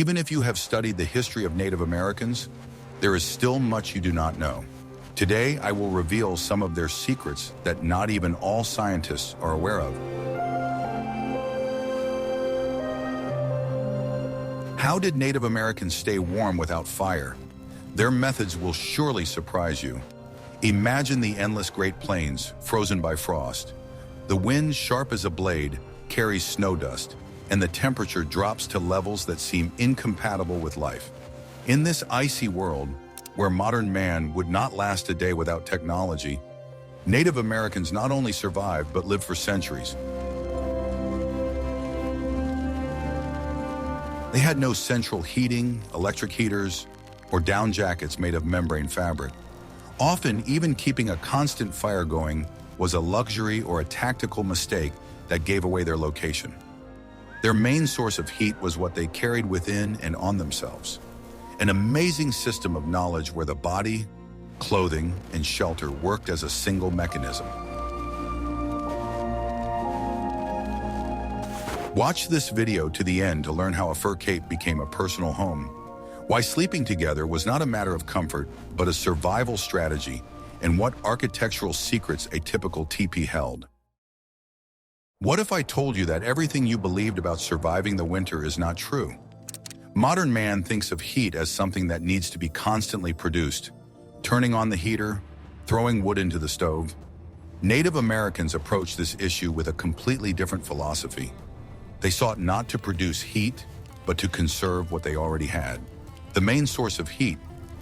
Even if you have studied the history of Native Americans, there is still much you do not know. Today, I will reveal some of their secrets that not even all scientists are aware of. How did Native Americans stay warm without fire? Their methods will surely surprise you. Imagine the endless Great Plains, frozen by frost. The wind, sharp as a blade, carries snow dust, and the temperature drops to levels that seem incompatible with life. In this icy world, where modern man would not last a day without technology, Native Americans not only survived but lived for centuries. They had no central heating, electric heaters, or down jackets made of membrane fabric. Often, even keeping a constant fire going was a luxury or a tactical mistake that gave away their location. Their main source of heat was what they carried within and on themselves. An amazing system of knowledge where the body, clothing, and shelter worked as a single mechanism. Watch this video to the end to learn how a fur cape became a personal home, why sleeping together was not a matter of comfort, but a survival strategy, and what architectural secrets a typical teepee held. What if I told you that everything you believed about surviving the winter is not true? Modern man thinks of heat as something that needs to be constantly produced, turning on the heater, throwing wood into the stove. Native Americans approached this issue with a completely different philosophy. They sought not to produce heat, but to conserve what they already had. The main source of heat,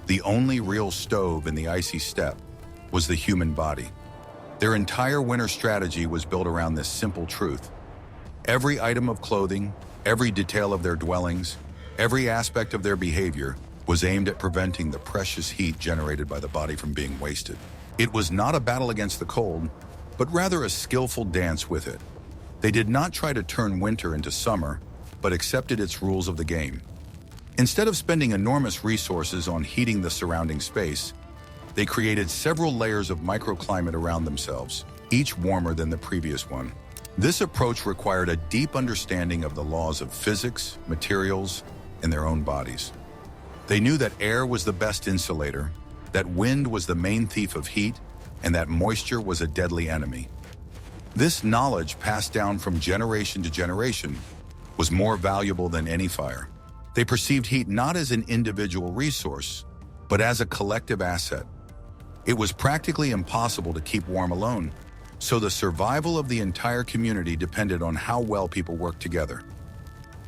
the only real stove in the icy steppe, was the human body. Their entire winter strategy was built around this simple truth. Every item of clothing, every detail of their dwellings, every aspect of their behavior was aimed at preventing the precious heat generated by the body from being wasted. It was not a battle against the cold, but rather a skillful dance with it. They did not try to turn winter into summer, but accepted its rules of the game. Instead of spending enormous resources on heating the surrounding space, they created several layers of microclimate around themselves, each warmer than the previous one. This approach required a deep understanding of the laws of physics, materials, and their own bodies. They knew that air was the best insulator, that wind was the main thief of heat, and that moisture was a deadly enemy. This knowledge, passed down from generation to generation, was more valuable than any fire. They perceived heat not as an individual resource, but as a collective asset. It was practically impossible to keep warm alone, so the survival of the entire community depended on how well people worked together.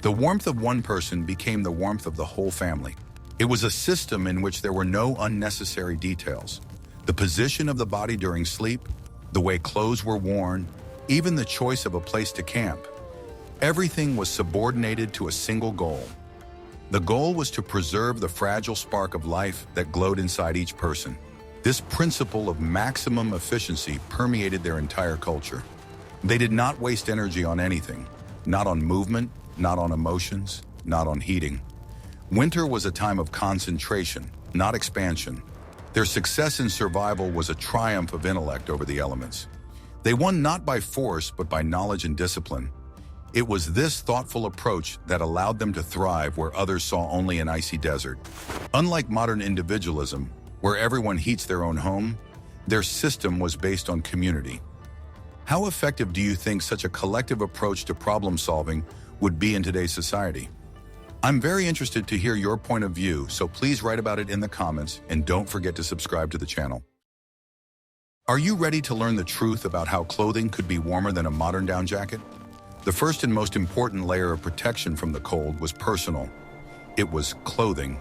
The warmth of one person became the warmth of the whole family. It was a system in which there were no unnecessary details. The position of the body during sleep, the way clothes were worn, even the choice of a place to camp. Everything was subordinated to a single goal. The goal was to preserve the fragile spark of life that glowed inside each person. This principle of maximum efficiency permeated their entire culture. They did not waste energy on anything, not on movement, not on emotions, not on heating. Winter was a time of concentration, not expansion. Their success in survival was a triumph of intellect over the elements. They won not by force, but by knowledge and discipline. It was this thoughtful approach that allowed them to thrive where others saw only an icy desert. Unlike modern individualism, where everyone heats their own home, their system was based on community. How effective do you think such a collective approach to problem solving would be in today's society? I'm very interested to hear your point of view, so please write about it in the comments and don't forget to subscribe to the channel. Are you ready to learn the truth about how clothing could be warmer than a modern down jacket? The first and most important layer of protection from the cold was personal. It was clothing,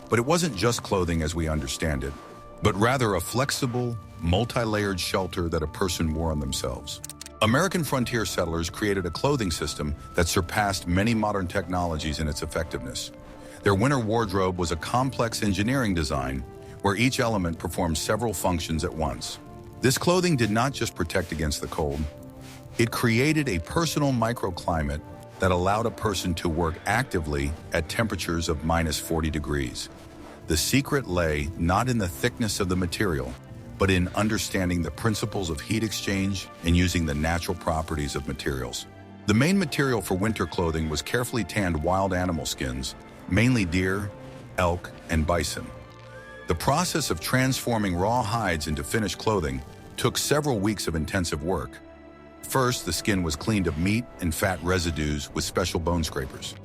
but it wasn't just clothing as we understand it, but rather a flexible, multi-layered shelter that a person wore on themselves. American frontier settlers created a clothing system that surpassed many modern technologies in its effectiveness. Their winter wardrobe was a complex engineering design where each element performed several functions at once. This clothing did not just protect against the cold, it created a personal microclimate that allowed a person to work actively at temperatures of -40 degrees. The secret lay not in the thickness of the material, but in understanding the principles of heat exchange and using the natural properties of materials. The main material for winter clothing was carefully tanned wild animal skins, mainly deer, elk, and bison. The process of transforming raw hides into finished clothing took several weeks of intensive work. First, the skin was cleaned of meat and fat residues with special bone scrapers.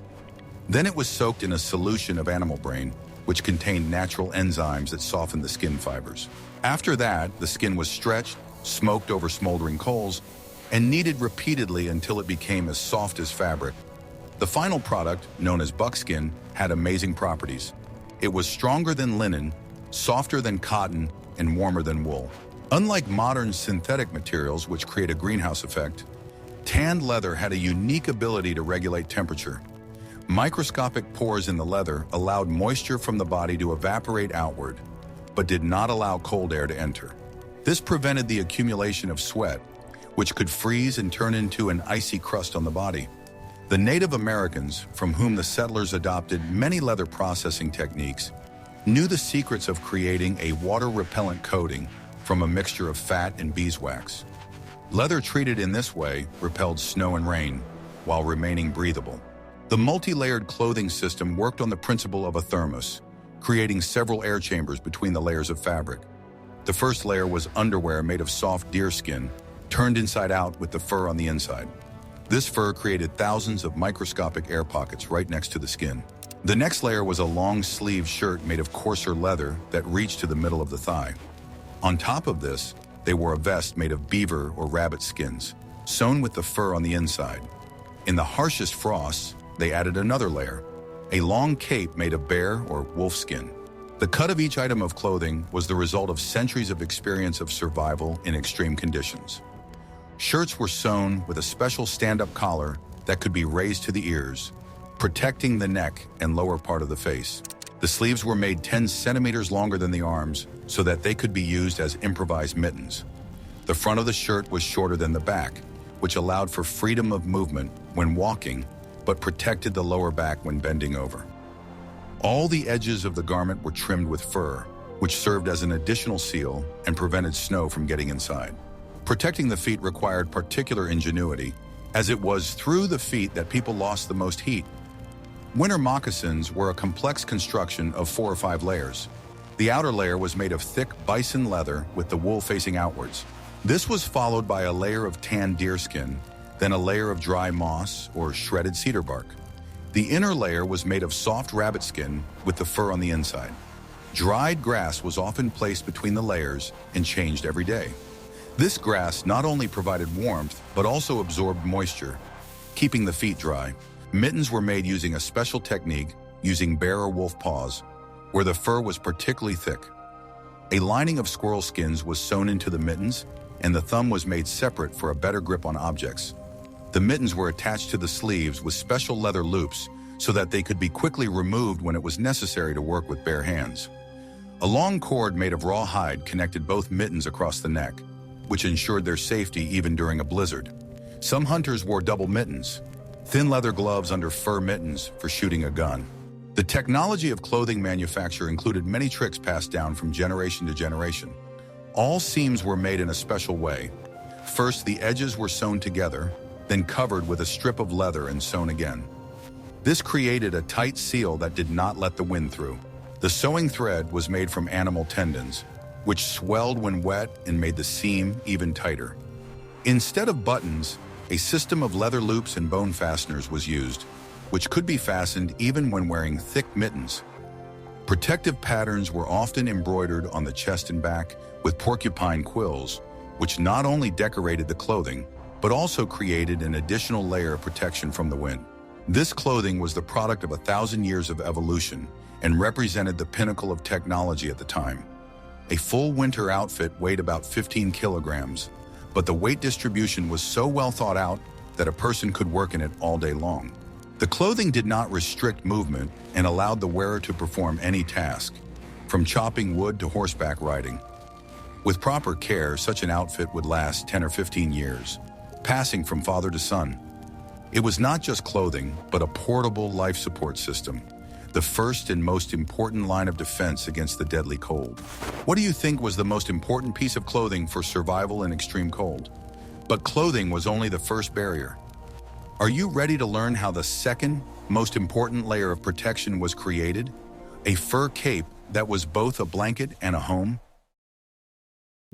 Then it was soaked in a solution of animal brain, which contained natural enzymes that softened the skin fibers. After that, the skin was stretched, smoked over smoldering coals, and kneaded repeatedly until it became as soft as fabric. The final product, known as buckskin, had amazing properties. It was stronger than linen, softer than cotton, and warmer than wool. Unlike modern synthetic materials which create a greenhouse effect, tanned leather had a unique ability to regulate temperature. Microscopic pores in the leather allowed moisture from the body to evaporate outward, but did not allow cold air to enter. This prevented the accumulation of sweat, which could freeze and turn into an icy crust on the body. The Native Americans, from whom the settlers adopted many leather processing techniques, knew the secrets of creating a water-repellent coating from a mixture of fat and beeswax. Leather treated in this way repelled snow and rain, while remaining breathable. The multi-layered clothing system worked on the principle of a thermos, creating several air chambers between the layers of fabric. The first layer was underwear made of soft deer skin, turned inside out with the fur on the inside. This fur created thousands of microscopic air pockets right next to the skin. The next layer was a long-sleeved shirt made of coarser leather that reached to the middle of the thigh. On top of this, they wore a vest made of beaver or rabbit skins, sewn with the fur on the inside. In the harshest frosts, they added another layer, a long cape made of bear or wolf skin. The cut of each item of clothing was the result of centuries of experience of survival in extreme conditions. Shirts were sewn with a special stand-up collar that could be raised to the ears, protecting the neck and lower part of the face. The sleeves were made 10 centimeters longer than the arms so that they could be used as improvised mittens. The front of the shirt was shorter than the back, which allowed for freedom of movement when walking, but protected the lower back when bending over. All the edges of the garment were trimmed with fur, which served as an additional seal and prevented snow from getting inside. Protecting the feet required particular ingenuity, as it was through the feet that people lost the most heat. Winter moccasins were a complex construction of 4 or 5 layers. The outer layer was made of thick bison leather with the wool facing outwards. This was followed by a layer of tanned deerskin, then a layer of dry moss or shredded cedar bark. The inner layer was made of soft rabbit skin with the fur on the inside. Dried grass was often placed between the layers and changed every day. This grass not only provided warmth, but also absorbed moisture, keeping the feet dry. Mittens were made using a special technique using bear or wolf paws, where the fur was particularly thick. A lining of squirrel skins was sewn into the mittens, and the thumb was made separate for a better grip on objects. The mittens were attached to the sleeves with special leather loops so that they could be quickly removed when it was necessary to work with bare hands. A long cord made of raw hide connected both mittens across the neck, which ensured their safety even during a blizzard. Some hunters wore double mittens, thin leather gloves under fur mittens for shooting a gun. The technology of clothing manufacture included many tricks passed down from generation to generation. All seams were made in a special way. First, the edges were sewn together, then covered with a strip of leather and sewn again. This created a tight seal that did not let the wind through. The sewing thread was made from animal tendons, which swelled when wet and made the seam even tighter. Instead of buttons, a system of leather loops and bone fasteners was used, which could be fastened even when wearing thick mittens. Protective patterns were often embroidered on the chest and back with porcupine quills, which not only decorated the clothing, but also created an additional layer of protection from the wind. This clothing was the product of 1,000 years of evolution and represented the pinnacle of technology at the time. A full winter outfit weighed about 15 kilograms, but the weight distribution was so well thought out that a person could work in it all day long. The clothing did not restrict movement and allowed the wearer to perform any task, from chopping wood to horseback riding. With proper care, such an outfit would last 10 or 15 years, passing from father to son. It was not just clothing, but a portable life support system, the first and most important line of defense against the deadly cold. What do you think was the most important piece of clothing for survival in extreme cold? But clothing was only the first barrier. Are you ready to learn how the second most important layer of protection was created? A fur cape that was both a blanket and a home?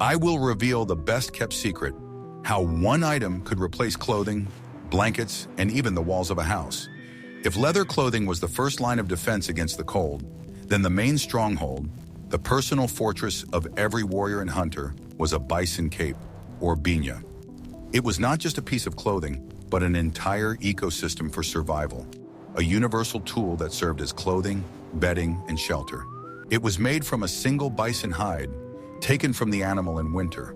I will reveal the best-kept secret, how one item could replace clothing, blankets, and even the walls of a house. If leather clothing was the first line of defense against the cold, then the main stronghold, the personal fortress of every warrior and hunter, was a bison cape, or binya. It was not just a piece of clothing, but an entire ecosystem for survival, a universal tool that served as clothing, bedding, and shelter. It was made from a single bison hide, taken from the animal in winter.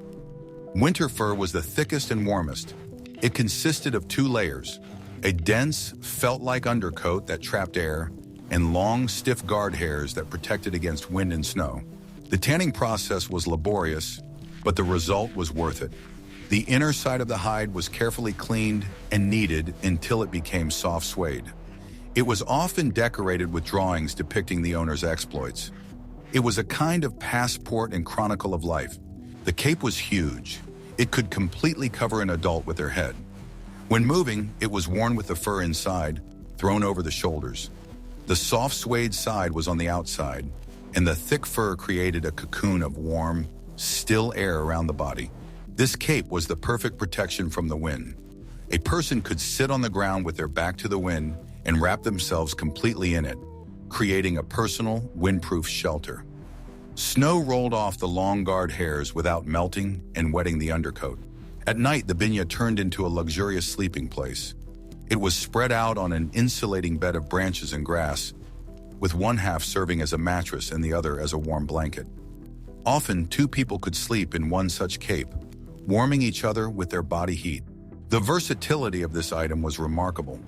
Winter fur was the thickest and warmest. It consisted of 2 layers, a dense, felt-like undercoat that trapped air, and long, stiff guard hairs that protected against wind and snow. The tanning process was laborious, but the result was worth it. The inner side of the hide was carefully cleaned and kneaded until it became soft suede. It was often decorated with drawings depicting the owner's exploits. It was a kind of passport and chronicle of life. The cape was huge. It could completely cover an adult with their head. When moving, it was worn with the fur inside, thrown over the shoulders. The soft suede side was on the outside, and the thick fur created a cocoon of warm, still air around the body. This cape was the perfect protection from the wind. A person could sit on the ground with their back to the wind and wrap themselves completely in it, creating a personal, windproof shelter. Snow rolled off the long guard hairs without melting and wetting the undercoat. At night, the binya turned into a luxurious sleeping place. It was spread out on an insulating bed of branches and grass, with one half serving as a mattress and the other as a warm blanket. Often, 2 people could sleep in one such cape, warming each other with their body heat. The versatility of this item was remarkable.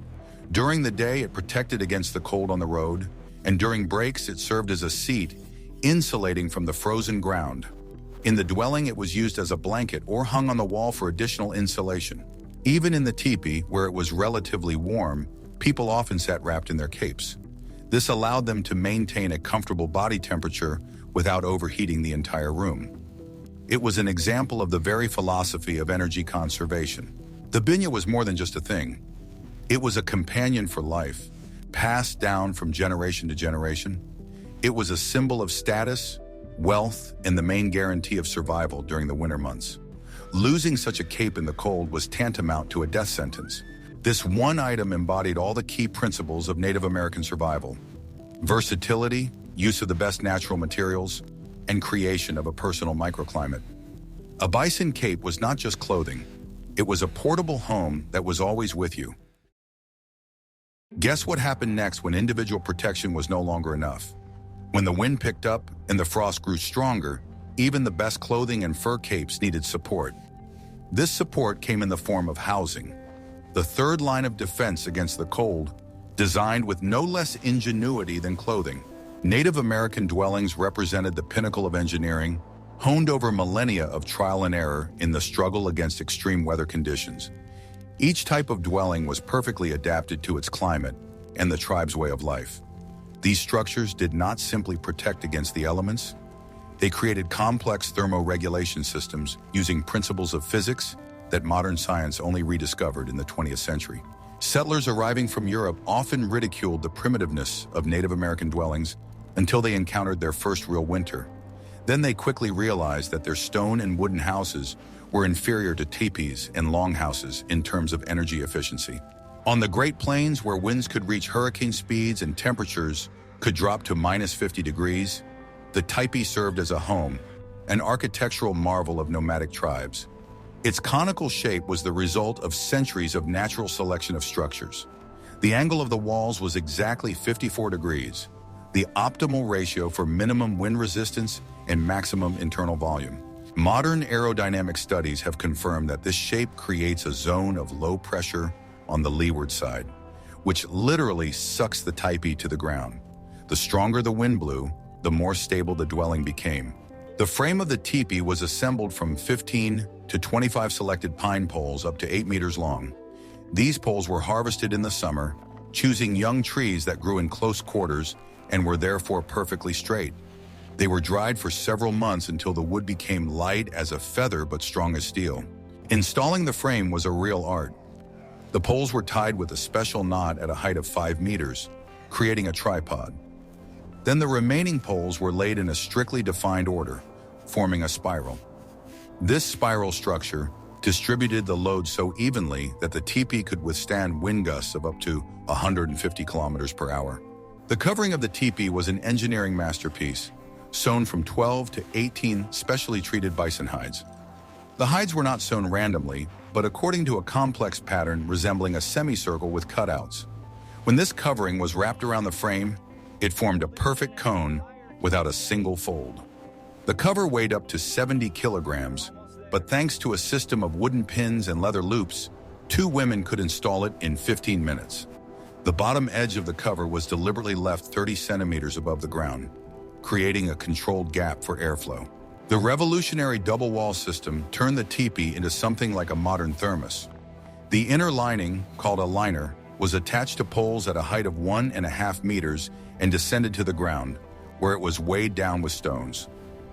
During the day, it protected against the cold on the road, and during breaks, it served as a seat, insulating from the frozen ground. In the dwelling, it was used as a blanket or hung on the wall for additional insulation. Even in the teepee, where it was relatively warm, people often sat wrapped in their capes. This allowed them to maintain a comfortable body temperature without overheating the entire room. It was an example of the very philosophy of energy conservation. The binya was more than just a thing. It was a companion for life, passed down from generation to generation. It was a symbol of status, wealth, and the main guarantee of survival during the winter months. Losing such a cape in the cold was tantamount to a death sentence. This one item embodied all the key principles of Native American survival: versatility, use of the best natural materials, and creation of a personal microclimate. A bison cape was not just clothing. It was a portable home that was always with you. Guess what happened next when individual protection was no longer enough? When the wind picked up and the frost grew stronger, even the best clothing and fur capes needed support. This support came in the form of housing, the third line of defense against the cold, designed with no less ingenuity than clothing. Native American dwellings represented the pinnacle of engineering, honed over millennia of trial and error in the struggle against extreme weather conditions. Each type of dwelling was perfectly adapted to its climate and the tribe's way of life. These structures did not simply protect against the elements. They created complex thermoregulation systems using principles of physics that modern science only rediscovered in the 20th century. Settlers arriving from Europe often ridiculed the primitiveness of Native American dwellings until they encountered their first real winter. Then they quickly realized that their stone and wooden houses were inferior to tipis and longhouses in terms of energy efficiency. On the Great Plains, where winds could reach hurricane speeds and temperatures could drop to -50 degrees, the tipi served as a home, an architectural marvel of nomadic tribes. Its conical shape was the result of centuries of natural selection of structures. The angle of the walls was exactly 54 degrees, the optimal ratio for minimum wind resistance and maximum internal volume. Modern aerodynamic studies have confirmed that this shape creates a zone of low pressure on the leeward side, which literally sucks the tipi to the ground. The stronger the wind blew, the more stable the dwelling became. The frame of the teepee was assembled from 15 to 25 selected pine poles up to 8 meters long. These poles were harvested in the summer, choosing young trees that grew in close quarters and were therefore perfectly straight. They were dried for several months until the wood became light as a feather but strong as steel. Installing the frame was a real art. The poles were tied with a special knot at a height of 5 meters, creating a tripod. Then the remaining poles were laid in a strictly defined order, forming a spiral. This spiral structure distributed the load so evenly that the teepee could withstand wind gusts of up to 150 kilometers per hour. The covering of the teepee was an engineering masterpiece, sewn from 12 to 18 specially treated bison hides. The hides were not sewn randomly, but according to a complex pattern resembling a semicircle with cutouts. When this covering was wrapped around the frame, it formed a perfect cone without a single fold. The cover weighed up to 70 kilograms, but thanks to a system of wooden pins and leather loops, 2 women could install it in 15 minutes. The bottom edge of the cover was deliberately left 30 centimeters above the ground, creating a controlled gap for airflow. The revolutionary double wall system turned the teepee into something like a modern thermos. The inner lining, called a liner, was attached to poles at a height of 1.5 meters and descended to the ground, where it was weighed down with stones.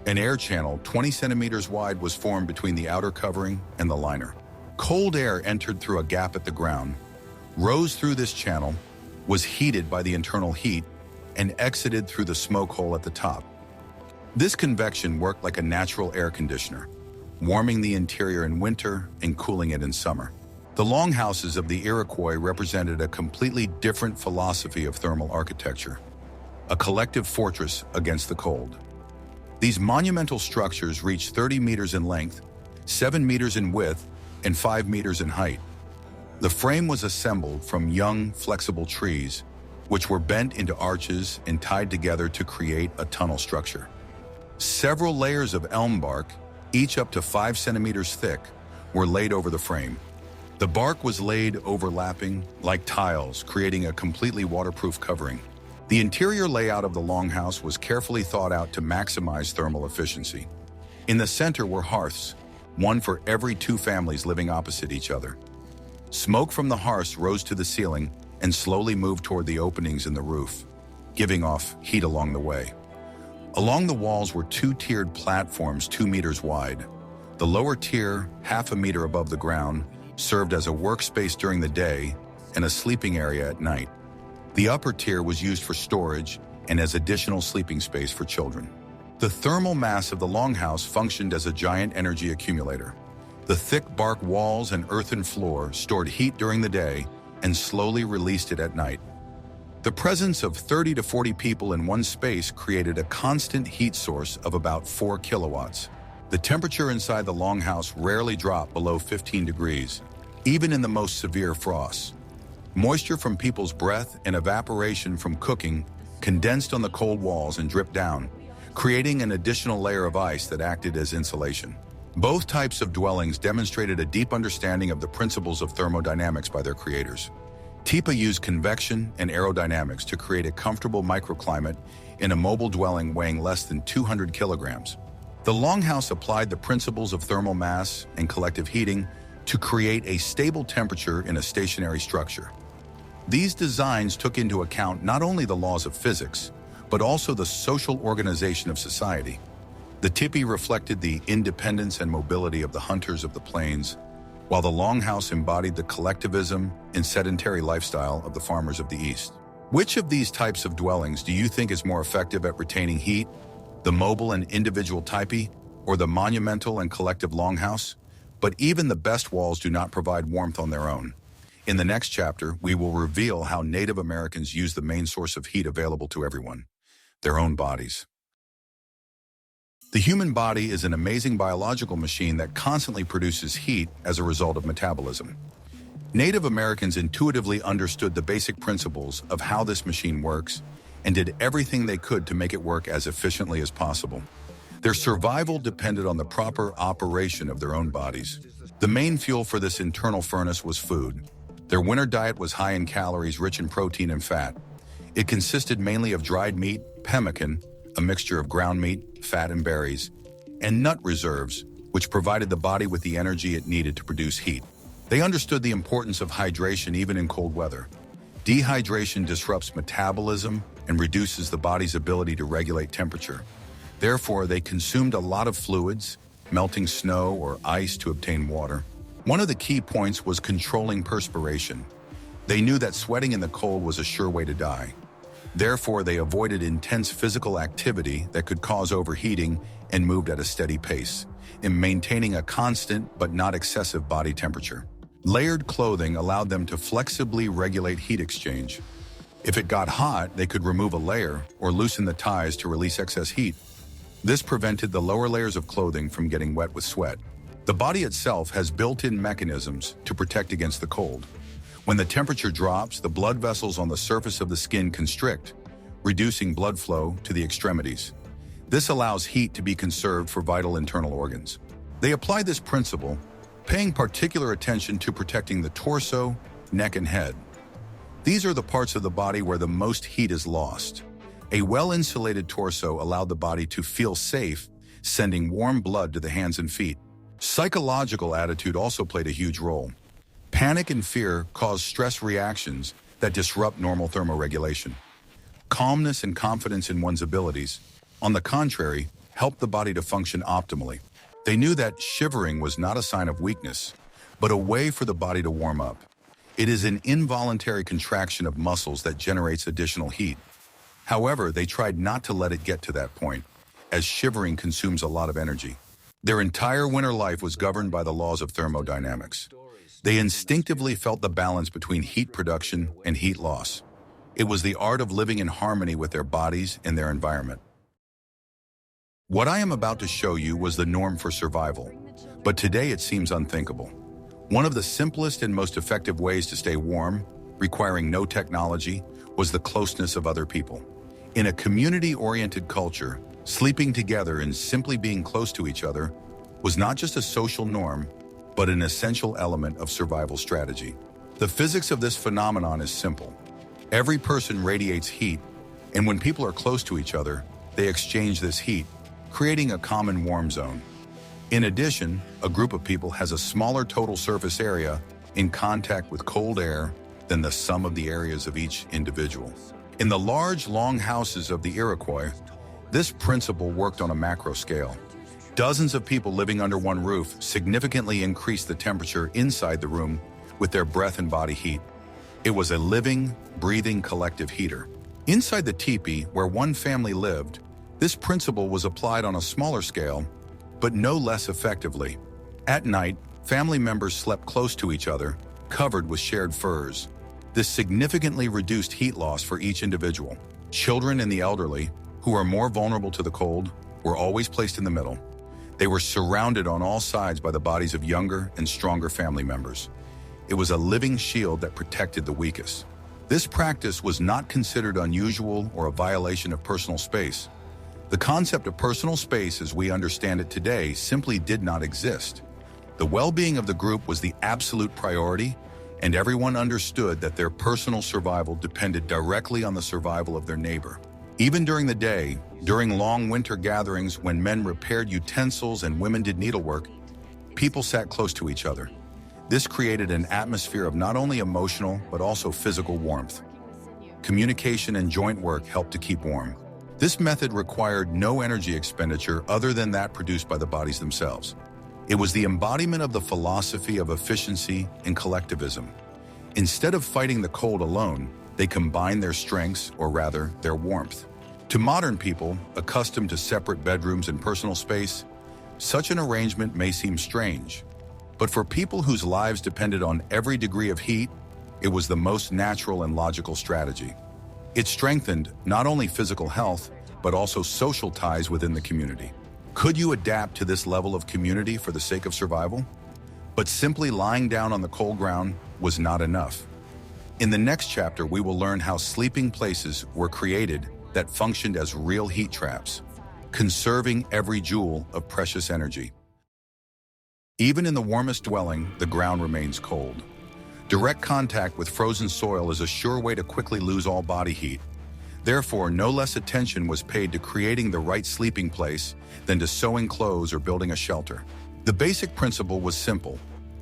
An air channel 20 centimeters wide was formed between the outer covering and the liner. Cold air entered through a gap at the ground, rose through this channel, was heated by the internal heat, and exited through the smoke hole at the top. This convection worked like a natural air conditioner, warming the interior in winter and cooling it in summer. The longhouses of the Iroquois represented a completely different philosophy of thermal architecture, a collective fortress against the cold. These monumental structures reached 30 meters in length, 7 meters in width, and 5 meters in height. The frame was assembled from young, flexible trees, which were bent into arches and tied together to create a tunnel structure. Several layers of elm bark, each up to 5 centimeters thick, were laid over the frame. The bark was laid overlapping like tiles, creating a completely waterproof covering. The interior layout of the longhouse was carefully thought out to maximize thermal efficiency. In the center were hearths, one for every 2 families living opposite each other. Smoke from the hearths rose to the ceiling and slowly moved toward the openings in the roof, giving off heat along the way. Along the walls were 2-tiered platforms 2 meters wide. The lower tier, half a meter above the ground, served as a workspace during the day and a sleeping area at night. The upper tier was used for storage and as additional sleeping space for children. The thermal mass of the longhouse functioned as a giant energy accumulator. The thick bark walls and earthen floor stored heat during the day and slowly released it at night. The presence of 30 to 40 people in one space created a constant heat source of about 4 kilowatts. The temperature inside the longhouse rarely dropped below 15 degrees, even in the most severe frosts. Moisture from people's breath and evaporation from cooking condensed on the cold walls and dripped down, creating an additional layer of ice that acted as insulation. Both types of dwellings demonstrated a deep understanding of the principles of thermodynamics by their creators. Tipis used convection and aerodynamics to create a comfortable microclimate in a mobile dwelling weighing less than 200 kilograms. The longhouse applied the principles of thermal mass and collective heating to create a stable temperature in a stationary structure. These designs took into account not only the laws of physics, but also the social organization of society. The tipi reflected the independence and mobility of the hunters of the plains, while the longhouse embodied the collectivism and sedentary lifestyle of the farmers of the East. Which of these types of dwellings do you think is more effective at retaining heat, the mobile and individual tipi, or the monumental and collective longhouse? But even the best walls do not provide warmth on their own. In the next chapter, we will reveal how Native Americans used the main source of heat available to everyone, their own bodies. The human body is an amazing biological machine that constantly produces heat as a result of metabolism. Native Americans intuitively understood the basic principles of how this machine works and did everything they could to make it work as efficiently as possible. Their survival depended on the proper operation of their own bodies. The main fuel for this internal furnace was food. Their winter diet was high in calories, rich in protein and fat. It consisted mainly of dried meat, pemmican, a mixture of ground meat, fat and berries, and nut reserves, which provided the body with the energy it needed to produce heat. They understood the importance of hydration even in cold weather. Dehydration disrupts metabolism and reduces the body's ability to regulate temperature. Therefore, they consumed a lot of fluids, melting snow or ice to obtain water. One of the key points was controlling perspiration. They knew that sweating in the cold was a sure way to die. Therefore, they avoided intense physical activity that could cause overheating and moved at a steady pace, in maintaining a constant but not excessive body temperature. Layered clothing allowed them to flexibly regulate heat exchange. If it got hot, they could remove a layer or loosen the ties to release excess heat. This prevented the lower layers of clothing from getting wet with sweat. The body itself has built-in mechanisms to protect against the cold. When the temperature drops, the blood vessels on the surface of the skin constrict, reducing blood flow to the extremities. This allows heat to be conserved for vital internal organs. They apply this principle, paying particular attention to protecting the torso, neck, and head. These are the parts of the body where the most heat is lost. A well-insulated torso allowed the body to feel safe, sending warm blood to the hands and feet. Psychological attitude also played a huge role. Panic and fear cause stress reactions that disrupt normal thermoregulation. Calmness and confidence in one's abilities, on the contrary, help the body to function optimally. They knew that shivering was not a sign of weakness, but a way for the body to warm up. It is an involuntary contraction of muscles that generates additional heat. However, they tried not to let it get to that point, as shivering consumes a lot of energy. Their entire winter life was governed by the laws of thermodynamics. They instinctively felt the balance between heat production and heat loss. It was the art of living in harmony with their bodies and their environment. What I am about to show you was the norm for survival, but today it seems unthinkable. One of the simplest and most effective ways to stay warm, requiring no technology, was the closeness of other people. In a community-oriented culture, sleeping together and simply being close to each other was not just a social norm, but an essential element of survival strategy. The physics of this phenomenon is simple. Every person radiates heat, and when people are close to each other, they exchange this heat, creating a common warm zone. In addition, a group of people has a smaller total surface area in contact with cold air than the sum of the areas of each individual. In the large longhouses of the Iroquois, this principle worked on a macro scale. Dozens of people living under one roof significantly increased the temperature inside the room with their breath and body heat. It was a living, breathing collective heater. Inside the teepee, where one family lived, this principle was applied on a smaller scale, but no less effectively. At night, family members slept close to each other, covered with shared furs. This significantly reduced heat loss for each individual. Children and the elderly, who are more vulnerable to the cold, were always placed in the middle. They were surrounded on all sides by the bodies of younger and stronger family members. It was a living shield that protected the weakest. This practice was not considered unusual or a violation of personal space. The concept of personal space as we understand it today simply did not exist. The well-being of the group was the absolute priority, and everyone understood that their personal survival depended directly on the survival of their neighbor. Even during the day, during long winter gatherings when men repaired utensils and women did needlework, people sat close to each other. This created an atmosphere of not only emotional but also physical warmth. Communication and joint work helped to keep warm. This method required no energy expenditure other than that produced by the bodies themselves. It was the embodiment of the philosophy of efficiency and collectivism. Instead of fighting the cold alone, they combined their strengths, or rather, their warmth. To modern people, accustomed to separate bedrooms and personal space, such an arrangement may seem strange. But for people whose lives depended on every degree of heat, it was the most natural and logical strategy. It strengthened not only physical health, but also social ties within the community. Could you adapt to this level of community for the sake of survival? But simply lying down on the cold ground was not enough. In the next chapter, we will learn how sleeping places were created that functioned as real heat traps, conserving every joule of precious energy. Even in the warmest dwelling, the ground remains cold. Direct contact with frozen soil is a sure way to quickly lose all body heat. Therefore, no less attention was paid to creating the right sleeping place than to sewing clothes or building a shelter. The basic principle was simple: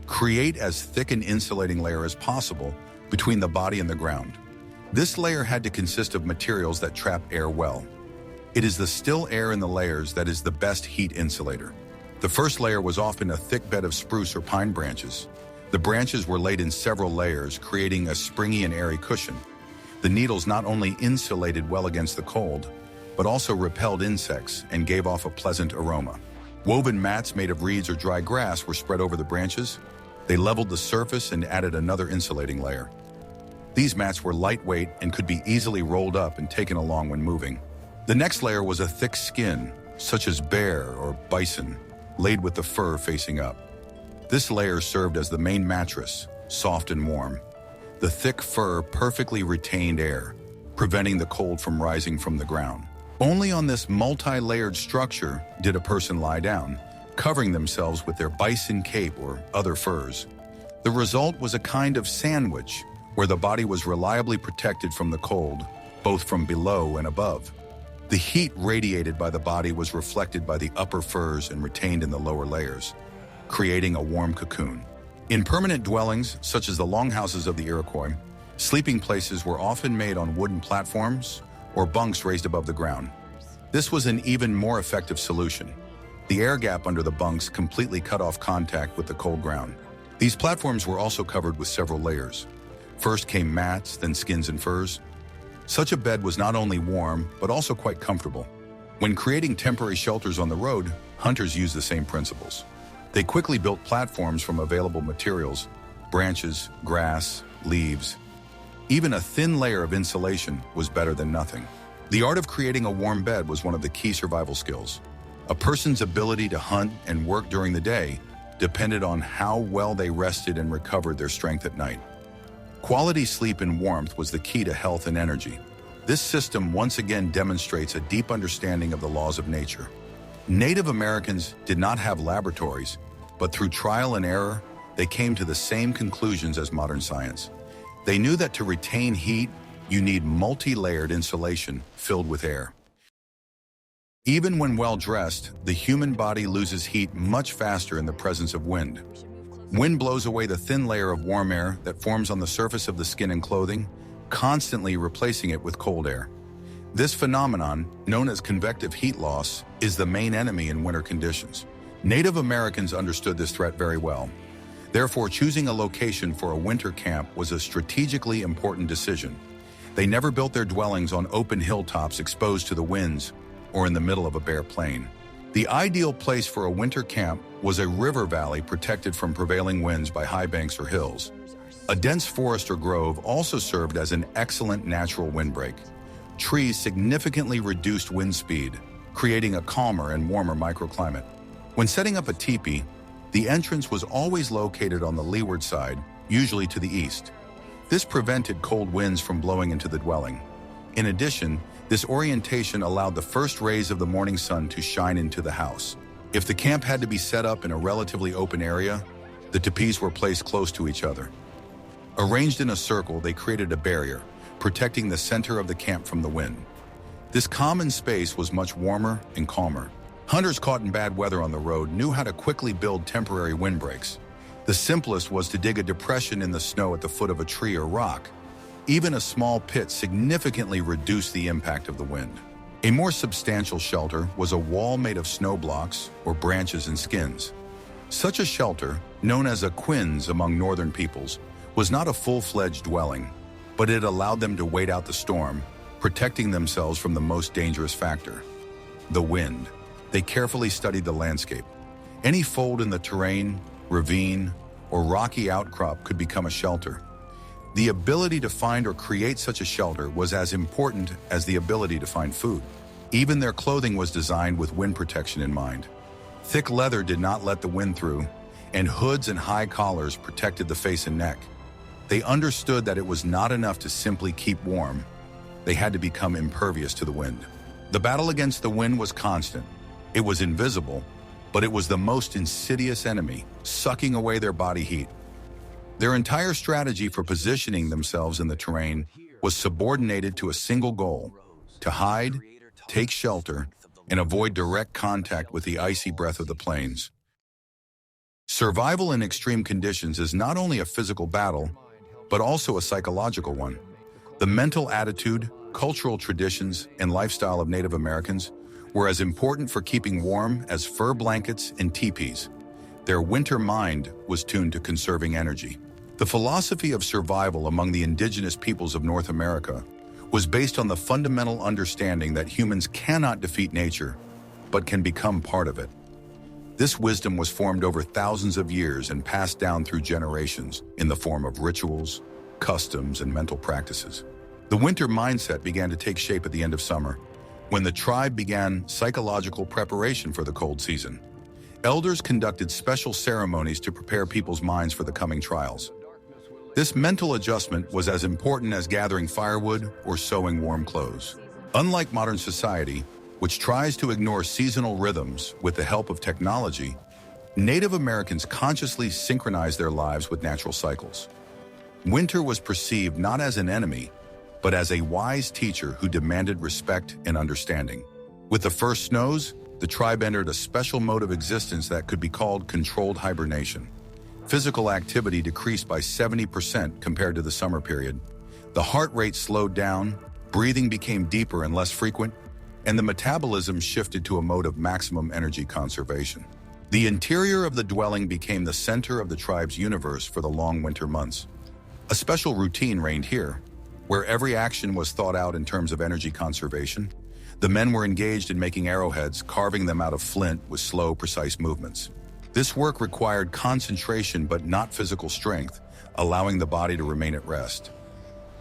create as thick an insulating layer as possible between the body and the ground. This layer had to consist of materials that trap air well. It is the still air in the layers that is the best heat insulator. The first layer was often a thick bed of spruce or pine branches. The branches were laid in several layers, creating a springy and airy cushion. The needles not only insulated well against the cold, but also repelled insects and gave off a pleasant aroma. Woven mats made of reeds or dry grass were spread over the branches. They leveled the surface and added another insulating layer. These mats were lightweight and could be easily rolled up and taken along when moving. The next layer was a thick skin, such as bear or bison, laid with the fur facing up. This layer served as the main mattress, soft and warm. The thick fur perfectly retained air, preventing the cold from rising from the ground. Only on this multi-layered structure did a person lie down, covering themselves with their bison cape or other furs. The result was a kind of sandwich, where the body was reliably protected from the cold, both from below and above. The heat radiated by the body was reflected by the upper furs and retained in the lower layers, creating a warm cocoon. In permanent dwellings, such as the longhouses of the Iroquois, sleeping places were often made on wooden platforms or bunks raised above the ground. This was an even more effective solution. The air gap under the bunks completely cut off contact with the cold ground. These platforms were also covered with several layers. First came mats, then skins and furs. Such a bed was not only warm, but also quite comfortable. When creating temporary shelters on the road, hunters used the same principles. They quickly built platforms from available materials, branches, grass, leaves. Even a thin layer of insulation was better than nothing. The art of creating a warm bed was one of the key survival skills. A person's ability to hunt and work during the day depended on how well they rested and recovered their strength at night. Quality sleep and warmth was the key to health and energy. This system once again demonstrates a deep understanding of the laws of nature. Native Americans did not have laboratories, but through trial and error, they came to the same conclusions as modern science. They knew that to retain heat, you need multi-layered insulation filled with air. Even when well-dressed, the human body loses heat much faster in the presence of wind. Wind blows away the thin layer of warm air that forms on the surface of the skin and clothing, constantly replacing it with cold air. This phenomenon, known as convective heat loss, is the main enemy in winter conditions. Native Americans understood this threat very well. Therefore, choosing a location for a winter camp was a strategically important decision. They never built their dwellings on open hilltops exposed to the winds or in the middle of a bare plain. The ideal place for a winter camp was a river valley protected from prevailing winds by high banks or hills. A dense forest or grove also served as an excellent natural windbreak. Trees significantly reduced wind speed, creating a calmer and warmer microclimate. When setting up a teepee, the entrance was always located on the leeward side, usually to the east. This prevented cold winds from blowing into the dwelling. In addition, this orientation allowed the first rays of the morning sun to shine into the house. If the camp had to be set up in a relatively open area, the teepees were placed close to each other. Arranged in a circle, they created a barrier, protecting the center of the camp from the wind. This common space was much warmer and calmer. Hunters caught in bad weather on the road knew how to quickly build temporary windbreaks. The simplest was to dig a depression in the snow at the foot of a tree or rock. Even a small pit significantly reduced the impact of the wind. A more substantial shelter was a wall made of snow blocks or branches and skins. Such a shelter, known as a quinze among northern peoples, was not a full-fledged dwelling, but it allowed them to wait out the storm, protecting themselves from the most dangerous factor, the wind. They carefully studied the landscape. Any fold in the terrain, ravine, or rocky outcrop could become a shelter. The ability to find or create such a shelter was as important as the ability to find food. Even their clothing was designed with wind protection in mind. Thick leather did not let the wind through, and hoods and high collars protected the face and neck. They understood that it was not enough to simply keep warm. They had to become impervious to the wind. The battle against the wind was constant. It was invisible, but it was the most insidious enemy, sucking away their body heat. Their entire strategy for positioning themselves in the terrain was subordinated to a single goal: to hide, take shelter, and avoid direct contact with the icy breath of the plains. Survival in extreme conditions is not only a physical battle, but also a psychological one. The mental attitude, cultural traditions, and lifestyle of Native Americans were as important for keeping warm as fur blankets and teepees. Their winter mind was tuned to conserving energy. The philosophy of survival among the indigenous peoples of North America was based on the fundamental understanding that humans cannot defeat nature, but can become part of it. This wisdom was formed over thousands of years and passed down through generations in the form of rituals, customs, and mental practices. The winter mindset began to take shape at the end of summer, when the tribe began psychological preparation for the cold season. Elders conducted special ceremonies to prepare people's minds for the coming trials. This mental adjustment was as important as gathering firewood or sewing warm clothes. Unlike modern society, which tries to ignore seasonal rhythms with the help of technology, Native Americans consciously synchronized their lives with natural cycles. Winter was perceived not as an enemy, but as a wise teacher who demanded respect and understanding. With the first snows, the tribe entered a special mode of existence that could be called controlled hibernation. Physical activity decreased by 70% compared to the summer period. The heart rate slowed down, breathing became deeper and less frequent, and the metabolism shifted to a mode of maximum energy conservation. The interior of the dwelling became the center of the tribe's universe for the long winter months. A special routine reigned here, where every action was thought out in terms of energy conservation. The men were engaged in making arrowheads, carving them out of flint with slow, precise movements. This work required concentration but not physical strength, allowing the body to remain at rest.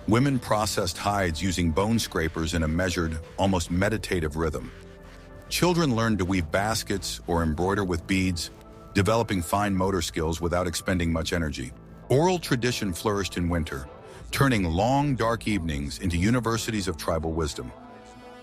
Women processed hides using bone scrapers in a measured, almost meditative rhythm. Children learned to weave baskets or embroider with beads, developing fine motor skills without expending much energy. Oral tradition flourished in winter, turning long, dark evenings into universities of tribal wisdom.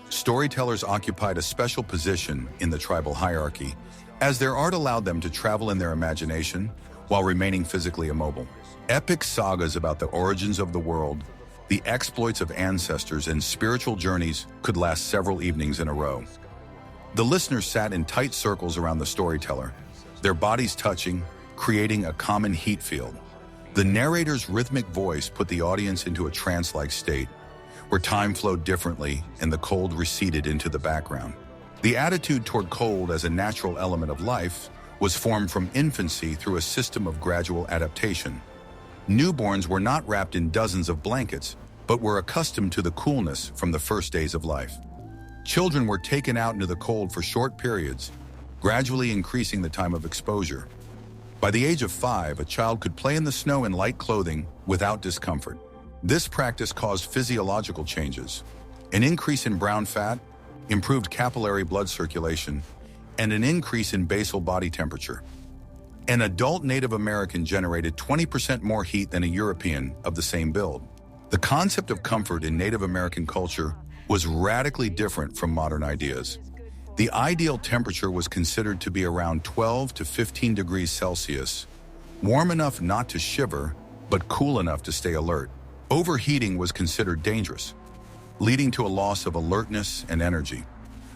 Storytellers occupied a special position in the tribal hierarchy, as their art allowed them to travel in their imagination while remaining physically immobile. Epic sagas about the origins of the world, the exploits of ancestors, and spiritual journeys could last several evenings in a row. The listeners sat in tight circles around the storyteller, their bodies touching, creating a common heat field. The narrator's rhythmic voice put the audience into a trance-like state, where time flowed differently and the cold receded into the background. The attitude toward cold as a natural element of life was formed from infancy through a system of gradual adaptation. Newborns were not wrapped in dozens of blankets, but were accustomed to the coolness from the first days of life. Children were taken out into the cold for short periods, gradually increasing the time of exposure. By the age of 5, a child could play in the snow in light clothing without discomfort. This practice caused physiological changes, an increase in brown fat, improved capillary blood circulation, and an increase in basal body temperature. An adult Native American generated 20% more heat than a European of the same build. The concept of comfort in Native American culture was radically different from modern ideas. The ideal temperature was considered to be around 12 to 15 degrees Celsius, warm enough not to shiver, but cool enough to stay alert. Overheating was considered dangerous, leading to a loss of alertness and energy.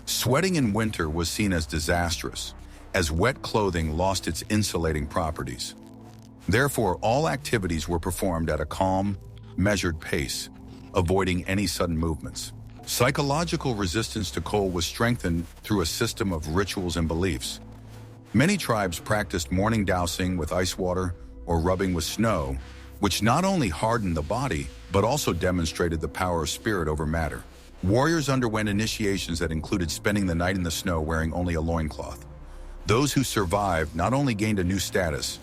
Sweating in winter was seen as disastrous, as wet clothing lost its insulating properties. Therefore, all activities were performed at a calm, measured pace, avoiding any sudden movements. Psychological resistance to cold was strengthened through a system of rituals and beliefs. Many tribes practiced morning dousing with ice water or rubbing with snow, which not only hardened the body, but also demonstrated the power of spirit over matter. Warriors underwent initiations that included spending the night in the snow wearing only a loincloth. Those who survived not only gained a new status,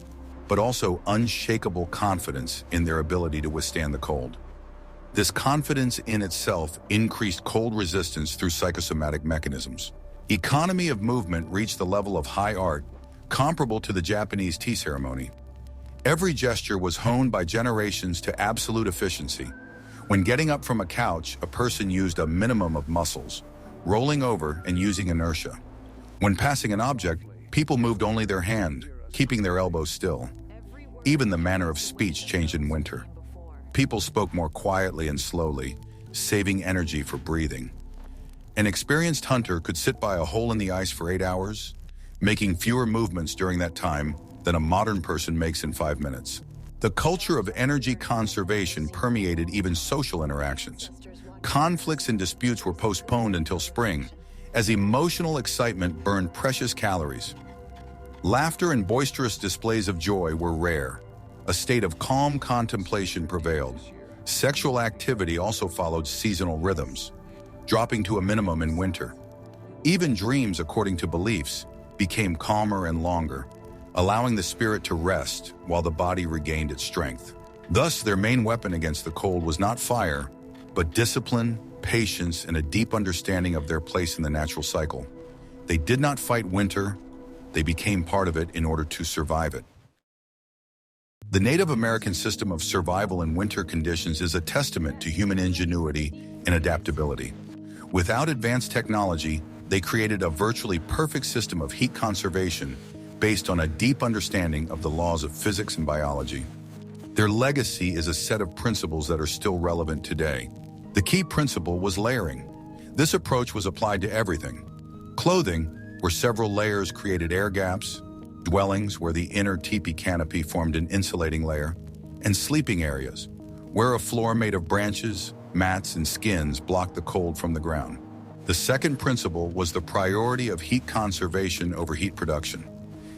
but also unshakable confidence in their ability to withstand the cold. This confidence in itself increased cold resistance through psychosomatic mechanisms. Economy of movement reached the level of high art, comparable to the Japanese tea ceremony. Every gesture was honed by generations to absolute efficiency. When getting up from a couch, a person used a minimum of muscles, rolling over and using inertia. When passing an object, people moved only their hand, keeping their elbows still. Even the manner of speech changed in winter. People spoke more quietly and slowly, saving energy for breathing. An experienced hunter could sit by a hole in the ice for 8 hours, making fewer movements during that time than a modern person makes in 5 minutes. The culture of energy conservation permeated even social interactions. Conflicts and disputes were postponed until spring, as emotional excitement burned precious calories. Laughter and boisterous displays of joy were rare. A state of calm contemplation prevailed. Sexual activity also followed seasonal rhythms, dropping to a minimum in winter. Even dreams, according to beliefs, became calmer and longer, allowing the spirit to rest while the body regained its strength. Thus, their main weapon against the cold was not fire, but discipline, patience, and a deep understanding of their place in the natural cycle. They did not fight winter, they became part of it in order to survive it. The Native American system of survival in winter conditions is a testament to human ingenuity and adaptability. Without advanced technology, they created a virtually perfect system of heat conservation based on a deep understanding of the laws of physics and biology. Their legacy is a set of principles that are still relevant today. The key principle was layering. This approach was applied to everything. Clothing, where several layers created air gaps, dwellings where the inner teepee canopy formed an insulating layer, and sleeping areas, where a floor made of branches, mats, and skins blocked the cold from the ground. The second principle was the priority of heat conservation over heat production.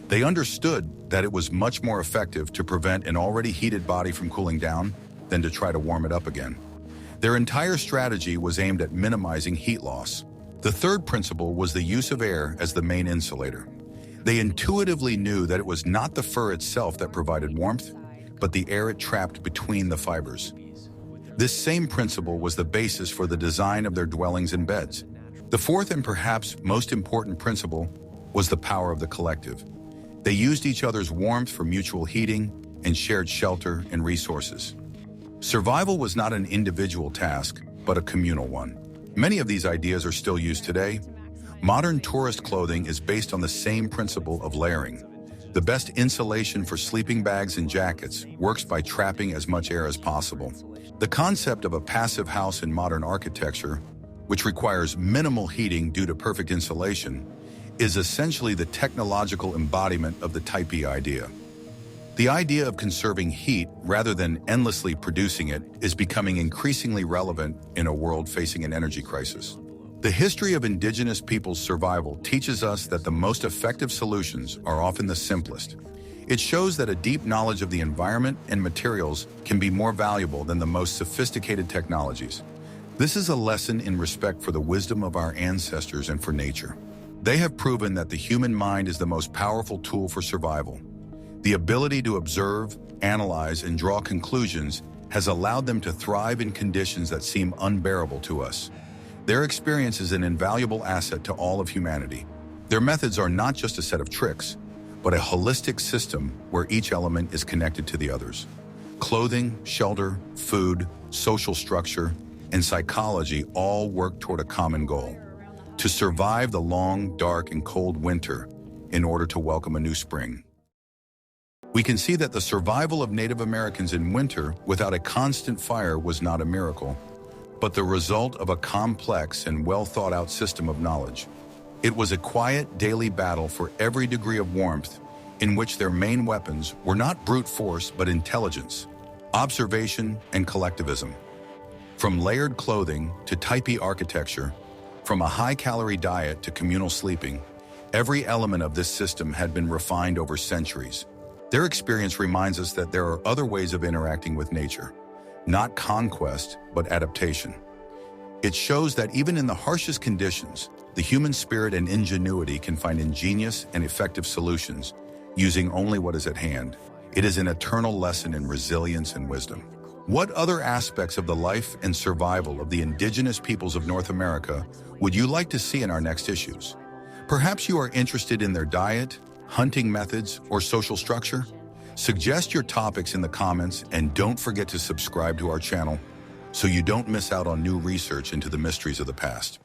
They understood that it was much more effective to prevent an already heated body from cooling down than to try to warm it up again. Their entire strategy was aimed at minimizing heat loss. The third principle was the use of air as the main insulator. They intuitively knew that it was not the fur itself that provided warmth, but the air it trapped between the fibers. This same principle was the basis for the design of their dwellings and beds. The fourth and perhaps most important principle was the power of the collective. They used each other's warmth for mutual heating and shared shelter and resources. Survival was not an individual task, but a communal one. Many of these ideas are still used today. Modern tourist clothing is based on the same principle of layering. The best insulation for sleeping bags and jackets works by trapping as much air as possible. The concept of a passive house in modern architecture, which requires minimal heating due to perfect insulation, is essentially the technological embodiment of the Tipis idea. The idea of conserving heat rather than endlessly producing it is becoming increasingly relevant in a world facing an energy crisis. The history of indigenous peoples' survival teaches us that the most effective solutions are often the simplest. It shows that a deep knowledge of the environment and materials can be more valuable than the most sophisticated technologies. This is a lesson in respect for the wisdom of our ancestors and for nature. They have proven that the human mind is the most powerful tool for survival. The ability to observe, analyze, and draw conclusions has allowed them to thrive in conditions that seem unbearable to us. Their experience is an invaluable asset to all of humanity. Their methods are not just a set of tricks, but a holistic system where each element is connected to the others. Clothing, shelter, food, social structure, and psychology all work toward a common goal: to survive the long, dark, and cold winter in order to welcome a new spring. We can see that the survival of Native Americans in winter without a constant fire was not a miracle, but the result of a complex and well-thought-out system of knowledge. It was a quiet, daily battle for every degree of warmth, in which their main weapons were not brute force but intelligence, observation, and collectivism. From layered clothing to Tipis architecture, from a high-calorie diet to communal sleeping, every element of this system had been refined over centuries. Their experience reminds us that there are other ways of interacting with nature, not conquest, but adaptation. It shows that even in the harshest conditions, the human spirit and ingenuity can find ingenious and effective solutions, using only what is at hand. It is an eternal lesson in resilience and wisdom. What other aspects of the life and survival of the indigenous peoples of North America would you like to see in our next issues? Perhaps you are interested in their diet, hunting methods, or social structure? Suggest your topics in the comments, and don't forget to subscribe to our channel so you don't miss out on new research into the mysteries of the past.